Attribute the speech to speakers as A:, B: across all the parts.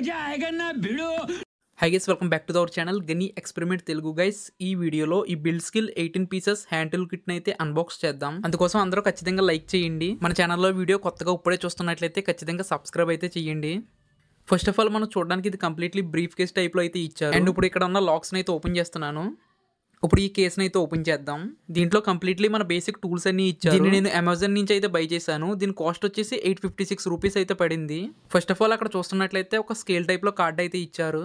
A: मजा आएगा ना भिड़ो।
B: Hi guys welcome back to our channel Gani experiment Telugu guys. ఈ వీడియోలో ఈ build skill 18 pieces hand tool kit అయితే అన్బాక్స్ చేద్దాం. అందుకోసం అందరూ ఖచ్చితంగా లైక్ చేయండి. మన ఛానల్లో వీడియో కొత్తగా ఇప్పుడే చూస్తున్నట్లయితే ఖచ్చితంగా సబ్స్క్రైబ్ అయితే చేయండి. ఫస్ట్ ఆఫ్ ఆల్ మనం చూడడానికి ఇది కంప్లీట్లీ బ్రీఫ్ కేస్ టైప్ లో అయితే ఇచ్చారు. అండ్ ఇప్పుడు ఇక్కడ ఉన్న లాక్స్ అయితే ఓపెన్ చేస్తున్నాను. ఇప్పుడు ఈ కేసుని అయితే ఓపెన్ చేద్దాం. దీంట్లో కంప్లీట్లీ మన బేసిక్ టూల్స్ అన్ని ఇచ్చారు. దీన్ని నేను అమెజాన్ నుంచి అయితే బై చేశాను. దీని కాస్ట్ వచ్చేసి 856 రూపీస్ అయితే పడింది. ఫస్ట్ ఆఫ్ ఆల్ అక్కడ చూస్తున్నట్లయితే ఒక స్కేల్ టైప్ లో కార్డ్ అయితే ఇచ్చారు.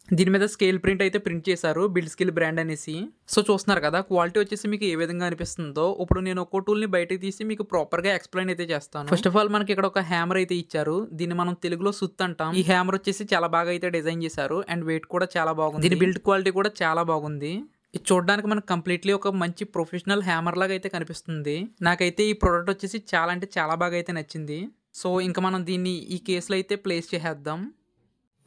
B: దీని మీద స్కేల్ ప్రింట్ అయితే ప్రింట్ చేశారు, బిల్డ్ స్కిల్ బ్రాండ్ అనేసి. సో చూస్తున్నారు కదా, క్వాలిటీ వచ్చేసి మీకు ఏ విధంగా అనిపిస్తుందో. ఇప్పుడు నేను ఒక్కో టూల్ ని బయటకు తీసి మీకు ప్రాపర్ గా ఎక్స్ప్లెయిన్ అయితే చేస్తాను. ఫస్ట్ ఆఫ్ ఆల్ మనకి ఇక్కడ ఒక హ్యామర్ అయితే ఇచ్చారు. దీన్ని మనం తెలుగులో సుత్ అంటాం. ఈ హ్యామర్ వచ్చేసి చాలా బాగా అయితే డిజైన్ చేశారు అండ్ వెయిట్ కూడా చాలా బాగుంది. దీని బిల్డ్ క్వాలిటీ కూడా చాలా బాగుంది. ఇది చూడడానికి మనకు కంప్లీట్లీ ఒక మంచి ప్రొఫెషనల్ హ్యామర్ లాగా అయితే కనిపిస్తుంది. నాకైతే ఈ ప్రోడక్ట్ వచ్చేసి చాలా అంటే చాలా బాగా అయితే నచ్చింది. సో ఇంకా మనం దీన్ని ఈ కేసులో అయితే ప్లేస్ చేసేద్దాం.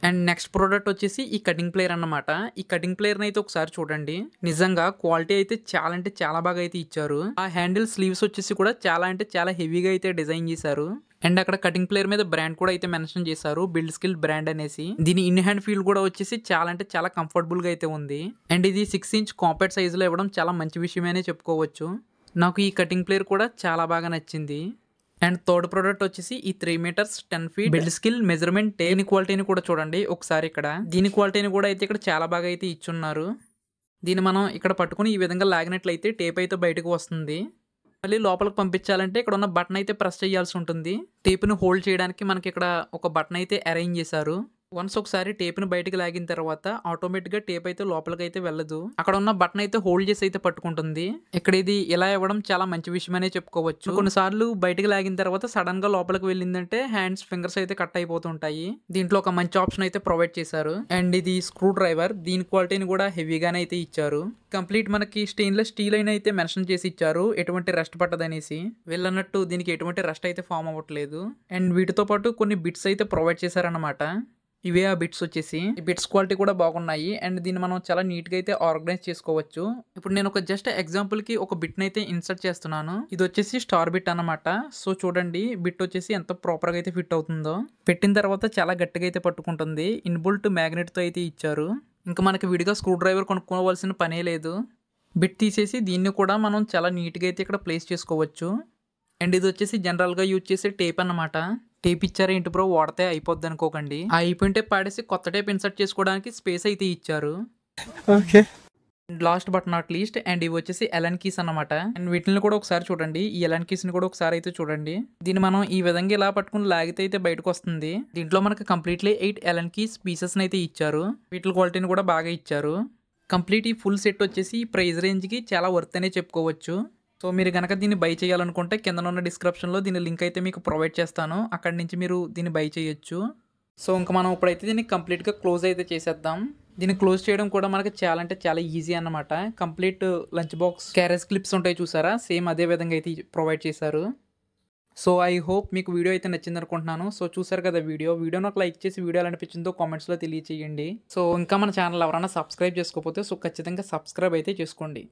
B: అండ్ నెక్స్ట్ ప్రోడక్ట్ వచ్చేసి ఈ కటింగ్ ప్లేయర్ అన్నమాట. ఈ కటింగ్ ప్లేయర్ని అయితే ఒకసారి చూడండి. నిజంగా క్వాలిటీ అయితే చాలా అంటే చాలా బాగా అయితే ఇచ్చారు. ఆ హ్యాండిల్ స్లీవ్స్ వచ్చేసి కూడా చాలా అంటే చాలా హెవీగా అయితే డిజైన్ చేశారు. అండ్ అక్కడ కటింగ్ ప్లేయర్ మీద బ్రాండ్ కూడా అయితే మెన్షన్ చేశారు, బిల్డ్ స్కిల్ బ్రాండ్ అనేసి. దీని ఇన్ హ్యాండ్ ఫీల్ కూడా వచ్చేసి చాలా అంటే చాలా కంఫర్టబుల్ గా అయితే ఉంది. అండ్ ఇది 6 ఇంచ్ కాంపాక్ట్ సైజ్ లో ఇవ్వడం చాలా మంచి విషయమనే చెప్పుకోవచ్చు. నాకు ఈ కటింగ్ ప్లేయర్ కూడా చాలా బాగా నచ్చింది. అండ్ థర్డ్ ప్రోడక్ట్ వచ్చేసి ఈ 3 metres 10 feet build skill measurement tape క్వాలిటీని కూడా చూడండి ఒకసారి. ఇక్కడ దీని క్వాలిటీని కూడా అయితే ఇక్కడ చాలా బాగా అయితే ఇచ్చున్నారు. దీన్ని మనం ఇక్కడ పట్టుకుని ఈ విధంగా లాగినట్లయితే టేప్ అయితే బయటకు వస్తుంది. మళ్ళీ లోపలికి పంపించాలంటే ఇక్కడ ఉన్న బటన్ అయితే ప్రెస్ చేయాల్సి ఉంటుంది. టేప్ని హోల్డ్ చేయడానికి మనకి ఇక్కడ ఒక బటన్ అయితే అరేంజ్ చేశారు. వన్స్ ఒకసారి టేప్ని బయటకు లాగిన తర్వాత ఆటోమేటిక్గా టేప్ అయితే లోపలికి అయితే వెళ్ళదు. అక్కడ ఉన్న బటన్ అయితే హోల్డ్ చేసి అయితే పట్టుకుంటుంది. ఇక్కడ ఇది ఇలా ఇవ్వడం చాలా మంచి విషయం అనే చెప్పుకోవచ్చు. కొన్నిసార్లు బయటకు లాగిన తర్వాత సడన్ గా లోపలికి వెళ్ళిందంటే హ్యాండ్స్ ఫింగర్స్ అయితే కట్ అయిపోతుంటాయి. దీంట్లో ఒక మంచి ఆప్షన్ అయితే ప్రొవైడ్ చేశారు. అండ్ ఇది స్క్రూ డ్రైవర్. దీని క్వాలిటీని కూడా హెవీగానే అయితే ఇచ్చారు. కంప్లీట్ మనకి స్టెయిన్లెస్ స్టీల్ అయిన అయితే మెన్షన్ చేసి ఇచ్చారు, ఎటువంటి రస్ట్ పట్టదనేసి. వెళ్ళన్నట్టు దీనికి ఎటువంటి రస్ట్ అయితే ఫామ్ అవ్వట్లేదు. అండ్ వీటితో పాటు కొన్ని బిట్స్ అయితే ప్రొవైడ్ చేశారన్నమాట. ఇవే ఆ బిట్స్ వచ్చేసి. ఈ బిట్స్ క్వాలిటీ కూడా బాగున్నాయి. అండ్ దీన్ని మనం చాలా నీట్ గా అయితే ఆర్గనైజ్ చేసుకోవచ్చు. ఇప్పుడు నేను ఒక జస్ట్ ఎగ్జాంపుల్ కి ఒక బిట్ అయితే ఇన్సర్ట్ చేస్తున్నాను. ఇది వచ్చేసి స్టార్ బిట్ అన్నమాట. సో చూడండి, బిట్ వచ్చేసి ఎంత ప్రాపర్ గా అయితే ఫిట్ అవుతుందో. పెట్టిన తర్వాత చాలా గట్టిగా అయితే పట్టుకుంటుంది. ఇన్బుల్ట్ మ్యాగ్నెట్ తో అయితే ఇచ్చారు. ఇంకా మనకి విడిగా స్క్రూ డ్రైవర్ కొనుక్కోవాల్సిన పనే లేదు. బిట్ తీసేసి దీన్ని కూడా మనం చాలా నీట్ గా అయితే ఇక్కడ ప్లేస్ చేసుకోవచ్చు. అండ్ ఇది వచ్చేసి జనరల్ గా యూజ్ చేసే టేప్ అన్నమాట. టేప్ ఇచ్చారు ఏంటి బ్రో, వాడితే అయిపోద్ది అనుకోకండి. ఆ అయిపోయిన టేప్ పాడేసి కొత్త టేప్ ఇన్సర్ట్ చేసుకోవడానికి స్పేస్ అయితే ఇచ్చారు.
C: Okay.
B: Last but not least, and ఇవి వచ్చేసి ఎలన్ కీస్ అన్నమాట. అండ్ వీటిని కూడా ఒకసారి చూడండి. ఈ ఎలన్ కీస్ ని కూడా ఒకసారి అయితే చూడండి. దీన్ని మనం ఈ విధంగా ఇలా పట్టుకుని లాగితే అయితే బయటకు వస్తుంది. దీంట్లో మనకి కంప్లీట్లీ 8 ఎలన్ కీస్ పీసెస్ అయితే ఇచ్చారు. వీటి క్వాలిటీని కూడా బాగా ఇచ్చారు. కంప్లీట్ ఈ ఫుల్ సెట్ వచ్చేసి ఈ ప్రైస్ రేంజ్ కి చాలా వర్త్ అనే చెప్పుకోవచ్చు. సో మీరు కనుక దీన్ని బై చేయాలనుకుంటే కింద ఉన్న డిస్క్రిప్షన్లో దీని లింక్ అయితే మీకు ప్రొవైడ్ చేస్తాను. అక్కడి నుంచి మీరు దీన్ని బై చేయొచ్చు. సో ఇంకా మనం ఇప్పుడైతే దీన్ని కంప్లీట్గా క్లోజ్ అయితే చేసేద్దాం. దీన్ని క్లోజ్ చేయడం కూడా మనకి చాలా అంటే చాలా ఈజీ అన్నమాట. Complete lunch box carriage clips ఉంటాయి చూసారా, సేమ్ అదే విధంగా అయితే ప్రొవైడ్ చేశారు. సో ఐ హోప్ మీకు వీడియో అయితే నచ్చింది అనుకుంటున్నాను. సో చూసారు కదా వీడియో నాకు లైక్ చేసి వీడియో ఎలా అనిపించిందో కామెంట్స్లో తెలియచేయండి. సో ఇంకా మన ఛానల్ ఎవరైనా సబ్స్క్రైబ్ చేసుకోకపోతే సో ఖచ్చితంగా సబ్స్క్రైబ్ అయితే చేసుకోండి.